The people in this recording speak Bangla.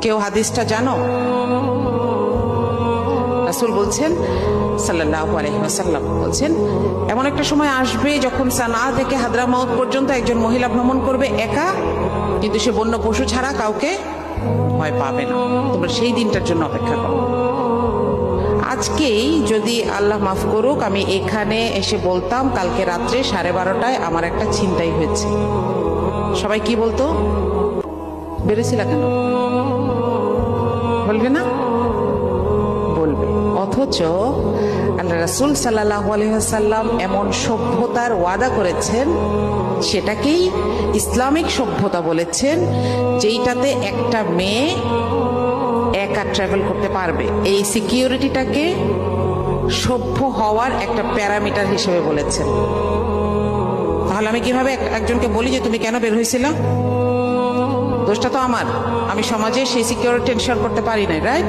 কেউ হাদিসটা জানো? রাসূল বলছেন সাল্লাল্লাহু আলাইহি ওয়াসাল্লাম বলছেন, এমন একটা সময় আসবে যখন সানা থেকে হাদরামাউত পর্যন্ত একজন মহিলা ভ্রমণ করবে একা, কিন্তু সে বন্য পশু ছাড়া কাউকে ভয় পাবে না। তোমরা সেই দিনটার জন্য অপেক্ষা করো। আজকেই যদি আল্লাহ মাফ করুক আমি এখানে এসে বলতাম কালকে রাত্রে 12:30টায় আমার একটা ছিনতাই হয়েছে, সবাই কি বলতো? বেরোছিল কেন? বলবে না? বলবে। অথচ আল্লাহ রাসূল সাল্লাল্লাহু আলাইহি ওয়াসাল্লাম এমন সভ্যতার ওয়াদা করেছেন, সেটাকেই ইসলামিক সভ্যতা বলেছেন, যেইটাতে একটা মেয়ে একা ট্রাভেল করতে পারবে। এই সিকিউরিটিটাকে সভ্য হওয়ার একটা প্যারামিটার হিসেবে বলেছেন। তাহলে আমি কিভাবে একজনকে বলি যে তুমি কেন বের হয়েছিল? দোষটা তো আমার, আমি সমাজে সেই সিকিউরিটি এনশিওর করতে পারি না, রাইট?